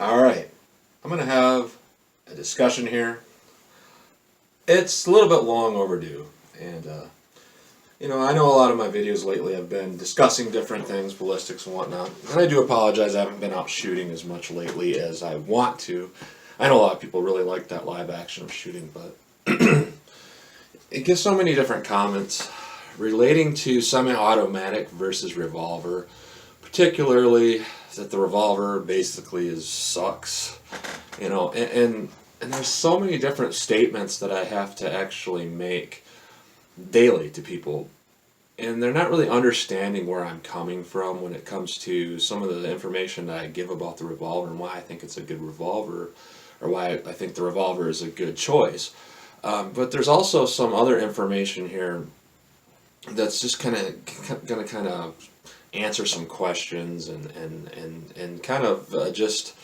Alright, I'm going to have a discussion here. It's a little bit long overdue, and I know a lot of my videos lately have been discussing different things, ballistics and whatnot, and I do apologize I haven't been out shooting as much lately as I want to. I know a lot of people really like that live action of shooting, but it gets so many different comments relating to semi-automatic versus revolver, particularly that the revolver basically sucks, and there's so many different statements that I have to actually make daily to people, and they're not really understanding where I'm coming from when it comes to some of the information that I give about the revolver and why I think it's a good revolver, or why I think the revolver is a good choice. But there's also some other information here that's just going to kind of answer some questions and kind of just,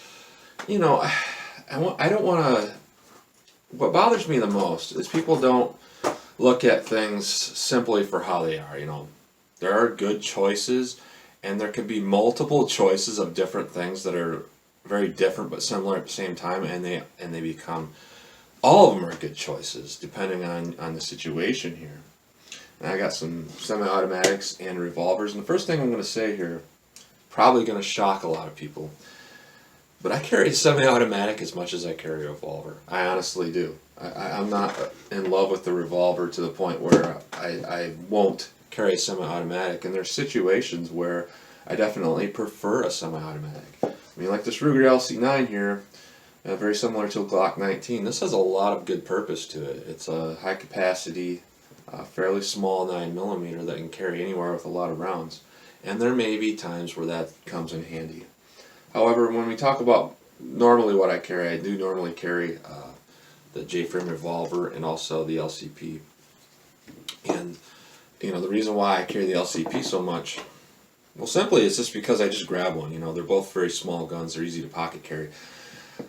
I don't want to. What bothers me the most is people don't look at things simply for how they are. There are good choices, and there can be multiple choices of different things that are very different but similar at the same time, and they become, all of them are good choices depending on the situation here. And I got some semi-automatics and revolvers, and the first thing I'm going to say here, probably going to shock a lot of people, but I carry a semi-automatic as much as I carry a revolver. I honestly do. I'm not in love with the revolver to the point where I won't carry a semi-automatic, and there's situations where I definitely prefer a semi-automatic. I mean, like this Ruger LC9 here, very similar to a Glock 19. This has a lot of good purpose to it. It's a high capacity, fairly small 9mm that can carry anywhere with a lot of rounds, and there may be times where that comes in handy. However, when we talk about normally what I carry, I do normally carry the J-frame revolver and also the LCP. And the reason why I carry the LCP so much, well, simply it's just because I just grab one. They're both very small guns. They're easy to pocket carry.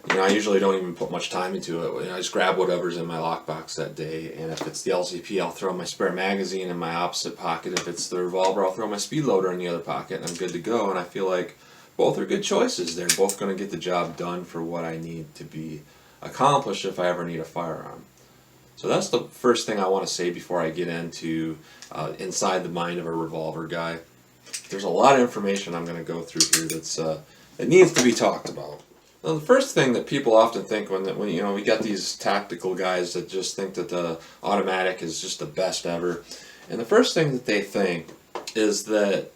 I usually don't even put much time into it. I just grab whatever's in my lockbox that day, and if it's the LCP, I'll throw my spare magazine in my opposite pocket. If it's the revolver, I'll throw my speed loader in the other pocket, and I'm good to go. And I feel like both are good choices. They're both going to get the job done for what I need to be accomplished if I ever need a firearm. So that's the first thing I want to say before I get into inside the mind of a revolver guy. There's a lot of information I'm going to go through here that needs to be talked about. Now, the first thing that people often think when we got these tactical guys that just think that the automatic is just the best ever, and the first thing that they think is that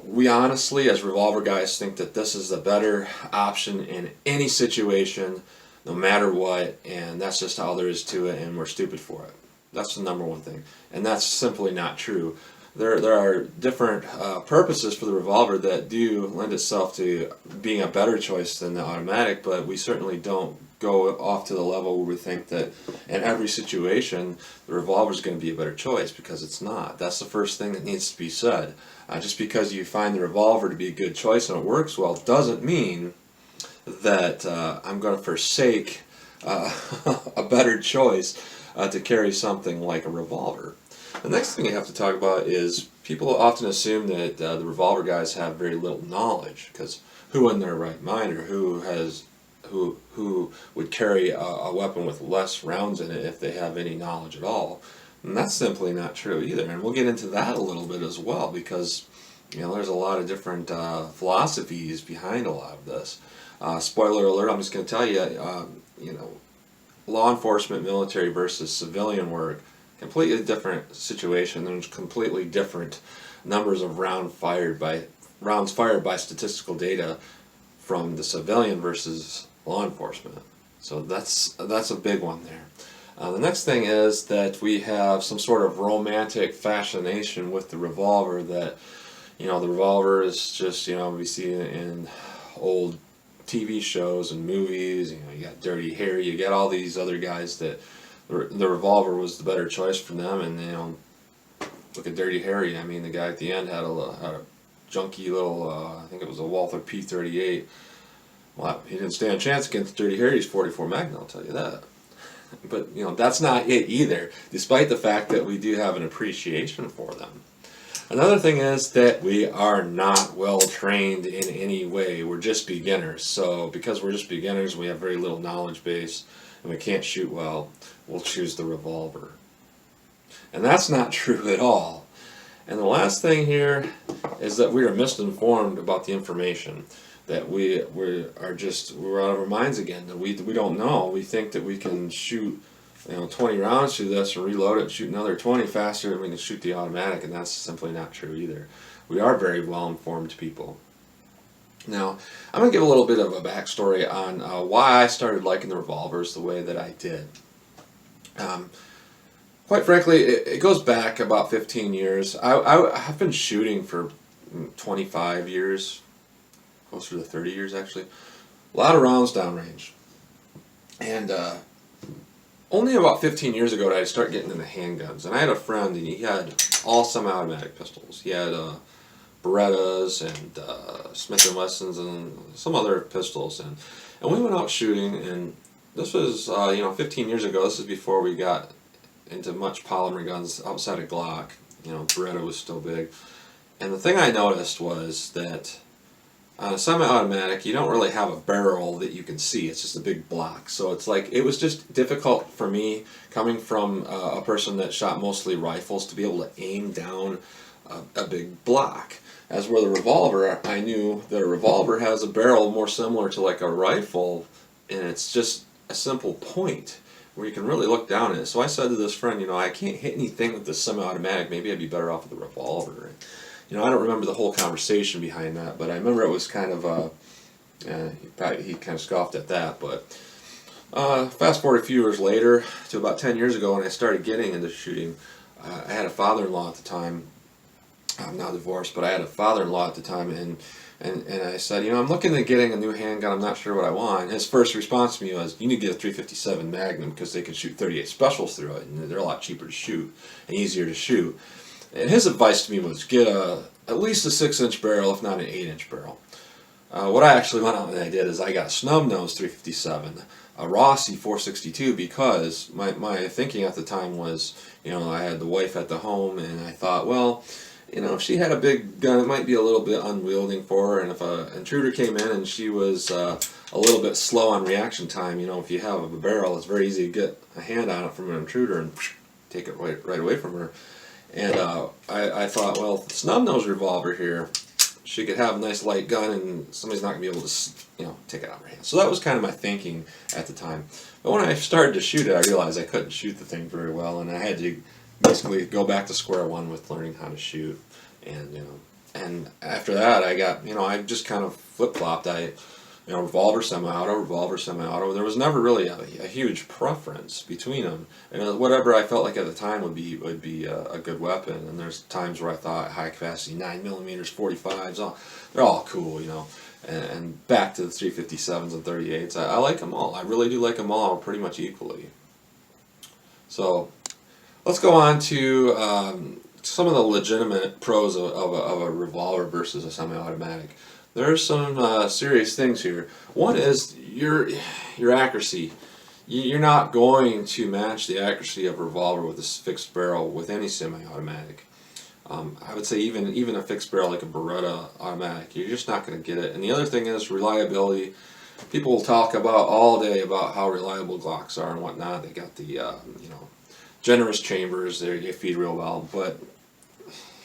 we honestly, as revolver guys, think that this is the better option in any situation, no matter what, and that's just all there is to it, and we're stupid for it. That's the number one thing, and that's simply not true. There are different purposes for the revolver that do lend itself to being a better choice than the automatic, but we certainly don't go off to the level where we think that in every situation the revolver is going to be a better choice, because it's not. That's the first thing that needs to be said. Just because you find the revolver to be a good choice and it works well doesn't mean that I'm going to forsake a better choice to carry something like a revolver. The next thing you have to talk about is people often assume that the revolver guys have very little knowledge, because who in their right mind, or who would carry a weapon with less rounds in it if they have any knowledge at all? And that's simply not true either. And we'll get into that a little bit as well, because there's a lot of different philosophies behind a lot of this. Spoiler alert, I'm just going to tell you, law enforcement, military versus civilian work, completely different situation. There's completely different numbers of rounds fired by statistical data from the civilian versus law enforcement. So that's a big one there. The next thing is that we have some sort of romantic fascination with the revolver, that the revolver is just, we see it in old TV shows and movies. You got Dirty Harry, you got all these other guys that the revolver was the better choice for them, and look at Dirty Harry. I mean, the guy at the end had a junky little, I think it was a Walther P38. Well, he didn't stand a chance against Dirty Harry's .44 Magnum, I'll tell you that. But that's not it either, despite the fact that we do have an appreciation for them. Another thing is that we are not well trained in any way. We're just beginners. So because we're just beginners, we have very little knowledge base, and we can't shoot well, we'll choose the revolver. And that's not true at all. And the last thing here is that we are misinformed about the information. That we're out of our minds again. That we don't know. We think that we can shoot 20 rounds through this and reload it and shoot another 20 faster than we can shoot the automatic, and that's simply not true either. We are very well informed people. Now, I'm going to give a little bit of a backstory on why I started liking the revolvers the way that I did. Quite frankly, it goes back about 15 years. I've been shooting for 25 years, closer to 30 years actually. A lot of rounds downrange. And only about 15 years ago did I start getting into handguns. And I had a friend, and he had all semi-automatic pistols. He had Berettas and Smith & Wessons and some other pistols. And we went out shooting, and this was 15 years ago. This is before we got into much polymer guns outside of Glock. Beretta was still big. And the thing I noticed was that on a semi-automatic, you don't really have a barrel that you can see. It's just a big block. So it's like, it was just difficult for me, coming from a person that shot mostly rifles, to be able to aim down a big block. As where the revolver, I knew that a revolver has a barrel more similar to like a rifle, and it's just a simple point where you can really look down at it. So I said to this friend, I can't hit anything with this semi-automatic. Maybe I'd be better off with a revolver. I don't remember the whole conversation behind that, but I remember it was kind of he kind of scoffed at that. But fast forward a few years later to about 10 years ago when I started getting into shooting. I had a father-in-law at the time. I'm now divorced, but I had a father-in-law at the time, and I said, I'm looking at getting a new handgun. I'm not sure what I want. And his first response to me was, you need to get a 357 Magnum because they can shoot 38 specials through it, and they're a lot cheaper to shoot and easier to shoot. And his advice to me was get at least a 6-inch barrel, if not an 8-inch barrel. What I actually went out and I did is I got a snub nose 357, a Rossi 462, because my thinking at the time was, I had the wife at the home, and I thought, well, if she had a big gun, it might be a little bit unwielding for her, and if an intruder came in and she was a little bit slow on reaction time, if you have a barrel, it's very easy to get a hand on it from an intruder and take it right away from her. And I thought, well, snub-nose revolver here, she could have a nice light gun, and somebody's not going to be able to, take it out of her hand. So that was kind of my thinking at the time. But when I started to shoot it, I realized I couldn't shoot the thing very well, and I had to basically go back to square one with learning how to shoot. And after that, I got, I just kind of flip-flopped. Revolver semi-auto. There was never really a huge preference between them, and whatever I felt like at the time would be a good weapon. And there's times where I thought high capacity 9mm, 45s, they're all cool, And back to the 357s and 38s, I like them all. I really do like them all pretty much equally. So let's go on to some of the legitimate pros of a revolver versus a semi-automatic. There's some serious things here. One is your accuracy. You're not going to match the accuracy of a revolver with a fixed barrel with any semi-automatic. I would say even a fixed barrel like a Beretta automatic, you're just not going to get it. And the other thing is reliability. People will talk about all day about how reliable Glocks are and whatnot. They got the generous chambers. They feed real well. But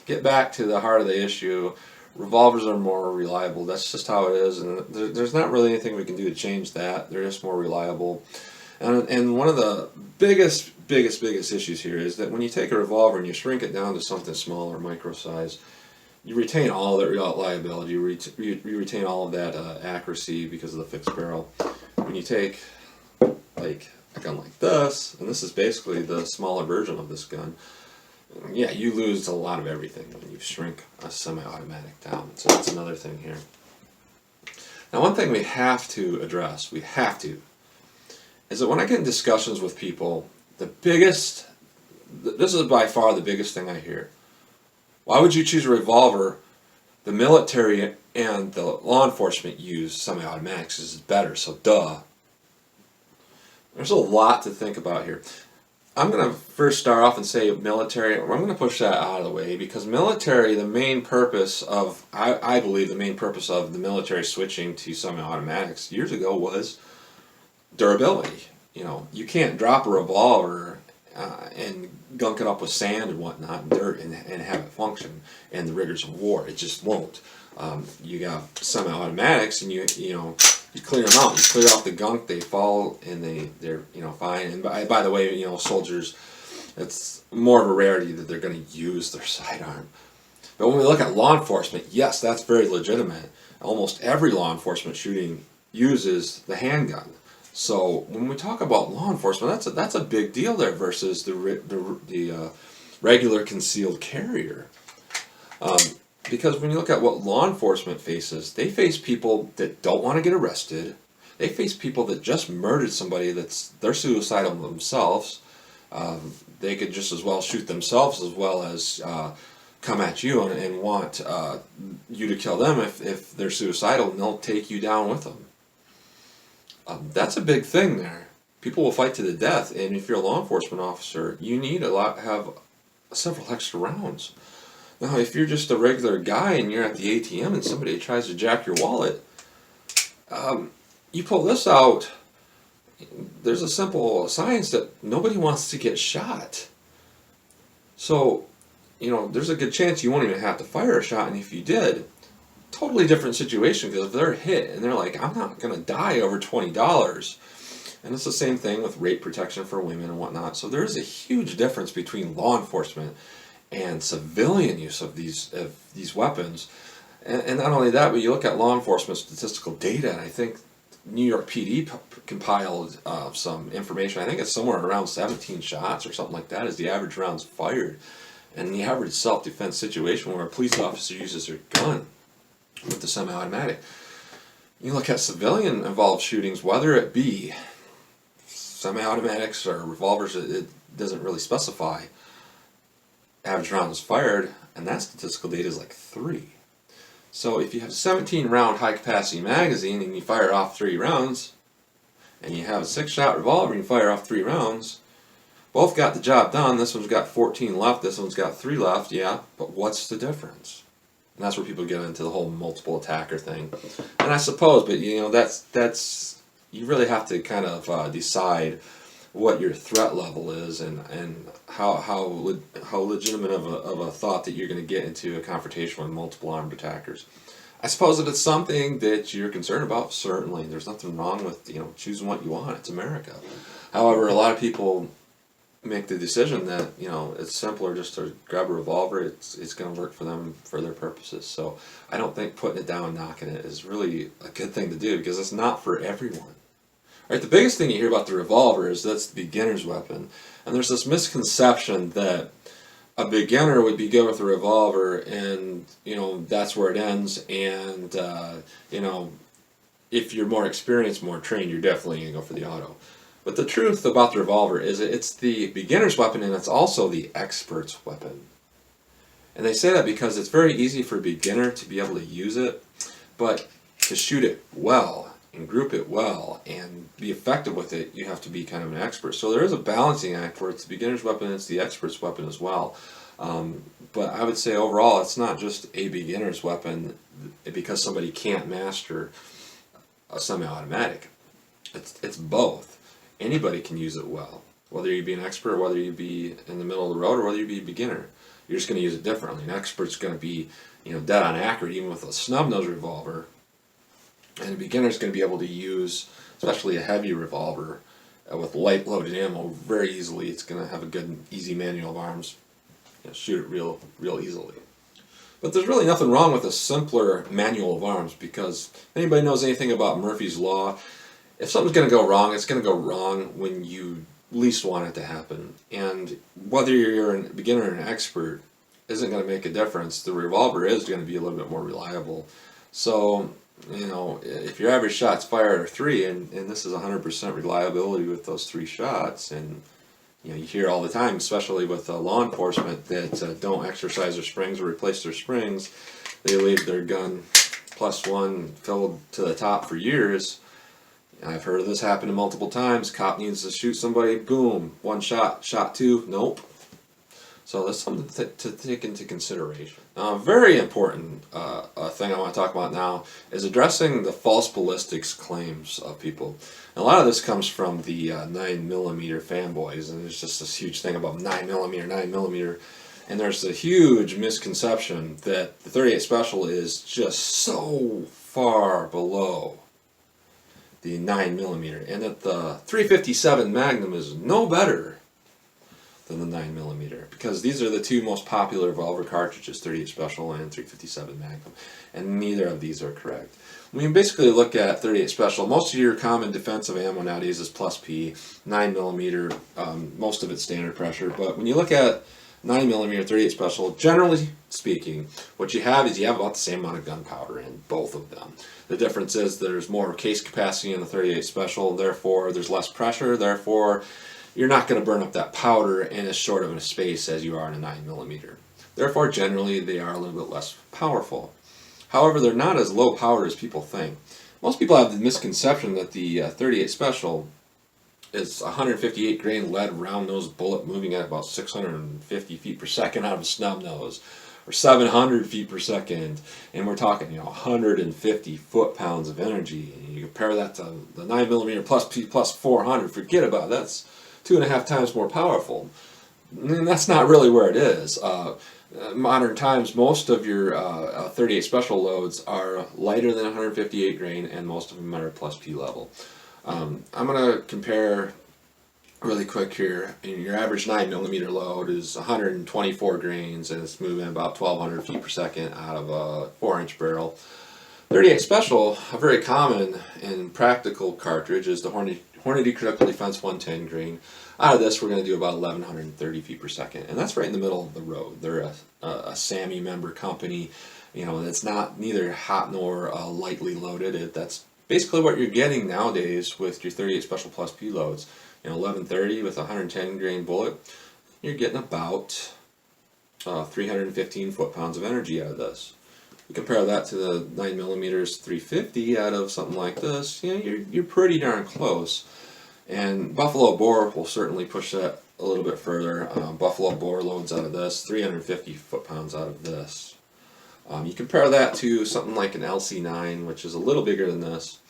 get back to the heart of the issue. Revolvers are more reliable. That's just how it is, and there's not really anything we can do to change that. They're just more reliable. And one of the biggest issues here is that when you take a revolver and you shrink it down to something smaller, micro size, you retain all of that reliability. You retain all of that accuracy because of the fixed barrel. When you take like a gun like this, and this is basically the smaller version of this gun, yeah, you lose a lot of everything when you shrink a semi-automatic down. So that's another thing here. Now, one thing we have to address, is that when I get in discussions with people, this is by far the biggest thing I hear. Why would you choose a revolver? The military and the law enforcement use semi-automatics. This is better, so duh. There's a lot to think about here. I'm going to first start off and say military. I'm going to push that out of the way because military, the main purpose of, I believe the main purpose of the military switching to semi-automatics years ago was durability. You know, you can't drop a revolver and gunk it up with sand and whatnot and dirt and have it function in the rigors of war. It just won't. You got semi-automatics and you know you clear them out. You clear off the gunk, they fall and they're fine. And by the way, soldiers, it's more of a rarity that they're going to use their sidearm. But when we look at law enforcement, yes, that's very legitimate. Almost every law enforcement shooting uses the handgun. So when we talk about law enforcement, that's a big deal there versus the regular concealed carrier. Because when you look at what law enforcement faces, they face people that don't want to get arrested. They face people that just murdered somebody they're suicidal themselves. They could just as well shoot themselves as well as come at you and want you to kill them if they're suicidal, and they'll take you down with them. That's a big thing there. People will fight to the death, and if you're a law enforcement officer, you need have several extra rounds. Now, if you're just a regular guy and you're at the ATM and somebody tries to jack your wallet, you pull this out, there's a simple science that nobody wants to get shot. So, there's a good chance you won't even have to fire a shot, and if you did, totally different situation, because if they're hit and they're like, I'm not going to die over $20, and it's the same thing with rape protection for women and whatnot. So there is a huge difference between law enforcement and civilian use of these weapons. And not only that, but you look at law enforcement statistical data, and I think New York PD compiled some information. I think it's somewhere around 17 shots or something like that is the average rounds fired. And the average self-defense situation where a police officer uses their gun with the semi-automatic. You look at civilian involved shootings, whether it be semi-automatics or revolvers, it doesn't really specify. Average rounds fired, and that statistical data is like 3. So if you have a 17-round high-capacity magazine and you fire off 3 rounds, and you have a 6-shot revolver and you fire off 3 rounds, both got the job done. This one's got 14 left, this one's got 3 left, yeah, but what's the difference? And that's where people get into the whole multiple attacker thing. And I suppose, but that's you really have to kind of decide what your threat level is and how legitimate of a thought that you're going to get into a confrontation with multiple armed attackers. I suppose if it's something that you're concerned about, certainly there's nothing wrong with choosing what you want. It's America. However, a lot of people make the decision that it's simpler just to grab a revolver. It's going to work for them for their purposes. So I don't think putting it down and knocking it is really a good thing to do, because it's not for everyone. Right, the biggest thing you hear about the revolver is that's the beginner's weapon, and there's this misconception that a beginner would be good with a revolver, and that's where it ends. And if you're more experienced, more trained, you're definitely gonna go for the auto. But the truth about the revolver is it's the beginner's weapon, and it's also the expert's weapon. And they say that because it's very easy for a beginner to be able to use it, but to shoot it well and group it well and be effective with it, you have to be kind of an expert. So there is a balancing act where it's the beginner's weapon and it's the expert's weapon as well. But I would say overall it's not just a beginner's weapon because somebody can't master a semi-automatic. It's both. Anybody can use it well, whether you be an expert, whether you be in the middle of the road, or whether you be a beginner. You're just going to use it differently. An expert's going to be dead on accurate even with a snub-nosed revolver. And a beginner is going to be able to use, especially a heavy revolver with light loaded ammo, very easily. It's going to have a good, easy manual of arms. Shoot it real easily. But there's really nothing wrong with a simpler manual of arms, because if anybody knows anything about Murphy's Law, if something's going to go wrong, it's going to go wrong when you least want it to happen. And whether you're a beginner or an expert isn't going to make a difference. The revolver is going to be a little bit more reliable. So if your average shots fired are 3, and this is 100% reliability with those 3 shots, and you hear all the time, especially with law enforcement, that don't exercise their springs or replace their springs, they leave their gun +1 filled to the top for years. I've heard of this happening multiple times. Cop needs to shoot somebody, boom, one shot, shot two, nope. So that's something to take into consideration. Now, a very important thing I want to talk about now is addressing the false ballistics claims of people. And a lot of this comes from the 9mm fanboys, and there's just this huge thing about 9mm, 9mm. And there's a huge misconception that the 38 Special is just so far below the 9mm, and that the 357 Magnum is no better than the 9mm, because these are the two most popular revolver cartridges, 38 Special and 357 Magnum, and neither of these are correct. When you basically look at 38 Special, most of your common defensive ammo nowadays is plus P, 9mm, most of it's standard pressure, but when you look at 9mm 38 Special, generally speaking, what you have is you have about the same amount of gunpowder in both of them. The difference is there's more case capacity in the 38 Special, therefore there's less pressure, therefore you're not going to burn up that powder in as short of a space as you are in a 9mm. Therefore, generally, they are a little bit less powerful. However, they're not as low power as people think. Most people have the misconception that the 38 Special is 158 grain lead round nose bullet moving at about 650 feet per second out of a snub nose, or 700 feet per second, and we're talking 150 foot-pounds of energy. And you compare that to the 9mm plus P plus 400, forget about it, that's 2.5 times more powerful. And that's not really where it is. Modern times, most of your 38 Special loads are lighter than 158 grain, and most of them are plus P level. I'm going to compare really quick here. Your average 9mm load is 124 grains, and it's moving about 1,200 feet per second out of a 4-inch barrel. 38 Special, a very common and practical cartridge, is the Hornady Critical Defense 110 grain. Out of this, we're going to do about 1,130 feet per second, and that's right in the middle of the road. They're a SAMI member company. It's not neither hot nor lightly loaded. That's basically what you're getting nowadays with your 38 Special plus P loads. 1130 with a 110 grain bullet, you're getting about 315 foot-pounds of energy out of this. You compare that to the 9mm 350 out of something like this, you're pretty darn close. And Buffalo Bore will certainly push that a little bit further. Buffalo Bore loads out of this 350 foot-pounds out of this. You compare that to something like an LC9, which is a little bigger than this.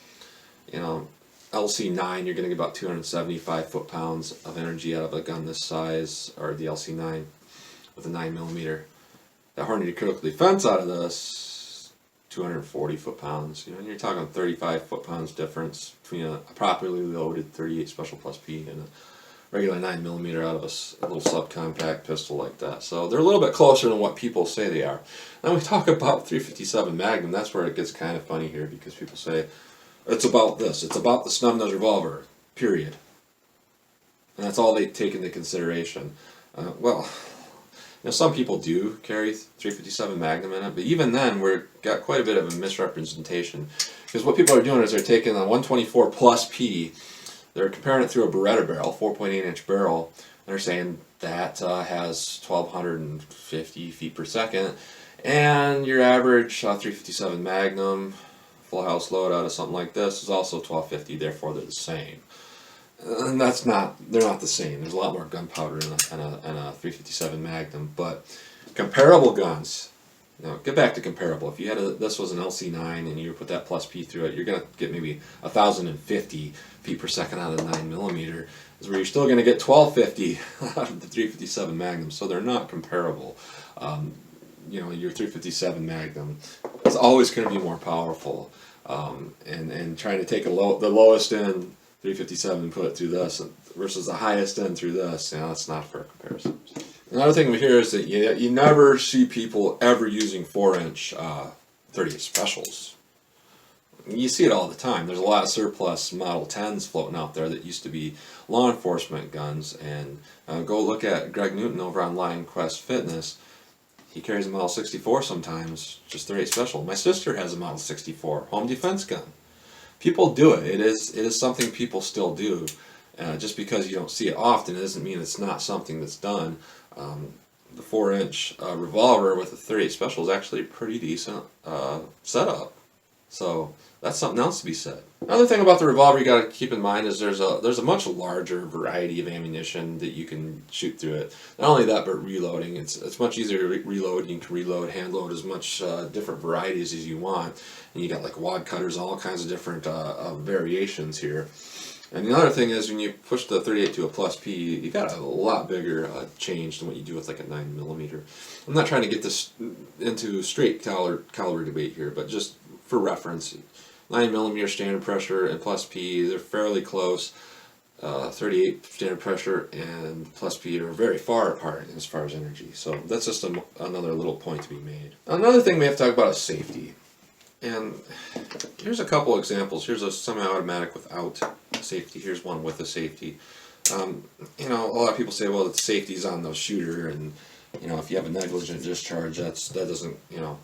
LC9, you're going to get about 275 foot-pounds of energy out of a gun this size, or the LC9 with a 9mm. The Hornady Critical Defense out of this, 240 foot-pounds. You're talking 35 foot-pounds difference between a properly loaded 38 Special plus P and a regular 9mm out of a little subcompact pistol like that. So they're a little bit closer than what people say they are. Now we talk about 357 Magnum, that's where it gets kind of funny here, because people say, it's about this. It's about the snub nose revolver, period. And that's all they take into consideration. Some people do carry 357 Magnum in it, but even then, we've got quite a bit of a misrepresentation. Because what people are doing is they're taking a 124 plus P, they're comparing it through a Beretta barrel, 4.8-inch barrel, and they're saying that has 1,250 feet per second, and your average 357 Magnum full house load out of something like this is also 1,250, therefore they're the same. And they're not the same. There's a lot more gunpowder in a 357 Magnum, but comparable guns, get back to comparable. If you had this was an LC9 and you put that plus P through it, you're going to get maybe 1,050 feet per second out of the 9mm, is where you're still going to get 1,250 out of the 357 Magnum, so they're not comparable. Your 357 Magnum is always going to be more powerful, and trying to take the lowest end 357 and put it through this versus the highest end through this, that's not a fair comparison. Another thing we hear is that you never see people ever using 4-inch 38 Specials. You see it all the time. There's a lot of surplus Model 10s floating out there that used to be law enforcement guns, and go look at Greg Newton over on Lion Quest Fitness. He carries a Model 64 sometimes, just 38 Special. My sister has a Model 64 home defense gun. People do it. It is something people still do. Just because you don't see it often, it doesn't mean it's not something that's done. The 4-inch revolver with a 38 Special is actually a pretty decent setup. So that's something else to be said. Another thing about the revolver you got to keep in mind is there's a much larger variety of ammunition that you can shoot through it. Not only that, but reloading. It's much easier to reload. You can reload, hand load as much different varieties as you want, and you got like wad cutters, all kinds of different variations here. And the other thing is when you push the 38 to a plus P, you got a lot bigger change than what you do with like a 9mm. I'm not trying to get this into straight caliber debate here, but just for reference, 9mm standard pressure and plus P, they're fairly close. 38 standard pressure and plus P are very far apart as far as energy. So that's just another little point to be made. Another thing we have to talk about is safety. And here's a couple examples. Here's a semi-automatic without safety. Here's one with a safety. You know, a lot of people say, well, the safety's on the shooter, and you know, if you have a negligent discharge, that doesn't, you know,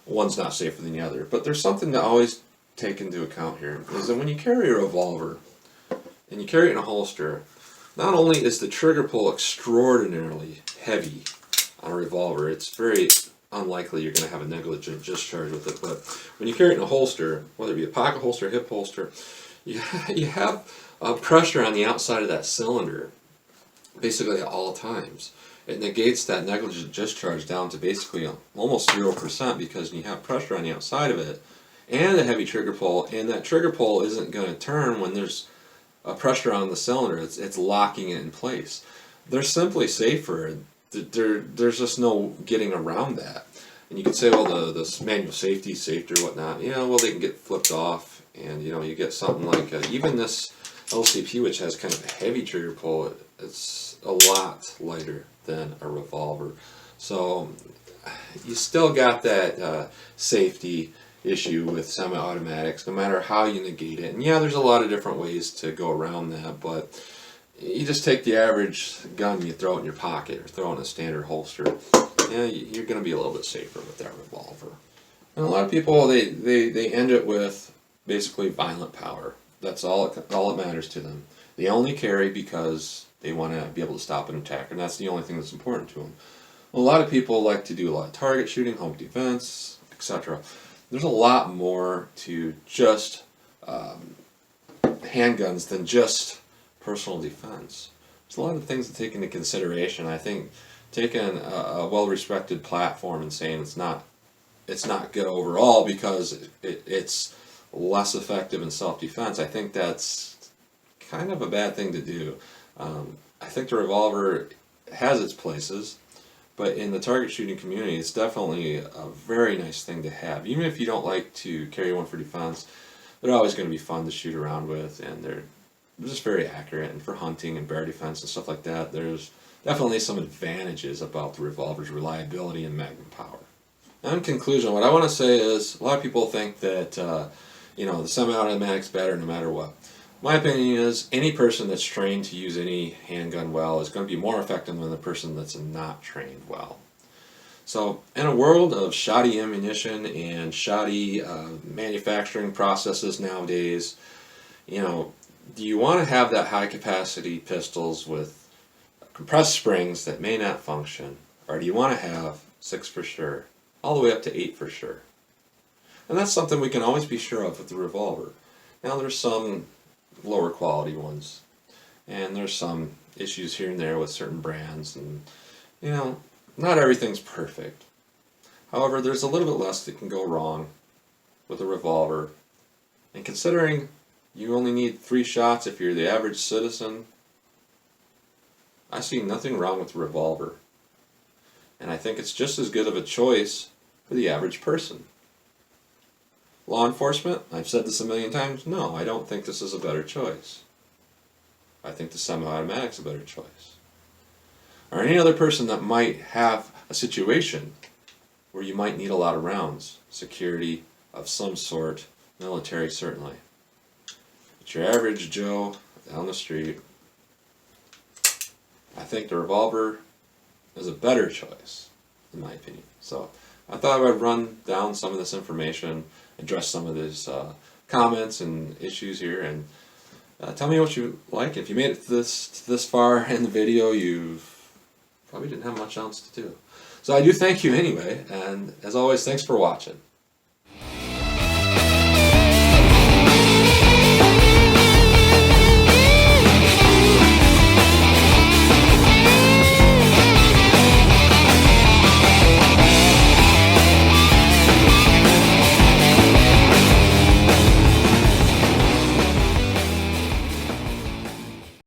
one's not safer than the other. But there's something to always take into account here, is that when you carry a revolver and you carry it in a holster, not only is the trigger pull extraordinarily heavy on a revolver, it's very unlikely you're going to have a negligent discharge with it, but when you carry it in a holster, whether it be a pocket holster, hip holster, you have pressure on the outside of that cylinder basically at all times. It negates that negligent discharge down to basically almost 0% because you have pressure on the outside of it and a heavy trigger pull, and that trigger pull isn't going to turn when there's a pressure on the cylinder. It's locking it in place. They're simply safer. There's just no getting around that. And you could say, well, the manual safety is safer or whatnot. Yeah, well, they can get flipped off, and you know, you get something like even this LCP, which has kind of a heavy trigger pull. It's a lot lighter than a revolver, so you still got that safety issue with semi-automatics, no matter how you negate it. And yeah, there's a lot of different ways to go around that, but you just take the average gun, you throw it in your pocket or throw it in a standard holster, yeah, you're going to be a little bit safer with that revolver. And a lot of people, they end it with basically violent power. That's all it matters to them. They only carry because they want to be able to stop an attack, and that's the only thing that's important to them. A lot of people like to do a lot of target shooting, home defense, etc. There's a lot more to just handguns than just personal defense. There's a lot of things to take into consideration. I think taking a well-respected platform and saying it's not good overall because it's less effective in self-defense, I think that's kind of a bad thing to do. I think the revolver has its places, but in the target shooting community, it's definitely a very nice thing to have. Even if you don't like to carry one for defense, they're always going to be fun to shoot around with, and they're just very accurate. And for hunting and bear defense and stuff like that, there's definitely some advantages about the revolver's reliability and magnum power. Now, in conclusion, what I want to say is a lot of people think that you know, the semi-automatic's better no matter what. My opinion is any person that's trained to use any handgun well is going to be more effective than the person that's not trained well. So in a world of shoddy ammunition and shoddy manufacturing processes nowadays, you know, do you want to have that high capacity pistols with compressed springs that may not function, or do you want to have 6 for sure, all the way up to 8 for sure? And that's something we can always be sure of with the revolver. Now there's some lower quality ones, and there's some issues here and there with certain brands, and you know, not everything's perfect. However, there's a little bit less that can go wrong with a revolver, and considering you only need 3 shots if you're the average citizen, I see nothing wrong with the revolver, and I think it's just as good of a choice for the average person. Law enforcement, I've said this a million times, no, I don't think this is a better choice. I think the semi-automatic's a better choice. Or any other person that might have a situation where you might need a lot of rounds, security of some sort, military certainly. But your average Joe down the street, I think the revolver is a better choice, in my opinion. So I thought I would run down some of this information, address some of these comments and issues here, and tell me what you like. If you made it to this far in the video, you probably didn't have much else to do. So I do thank you anyway, and as always, thanks for watching.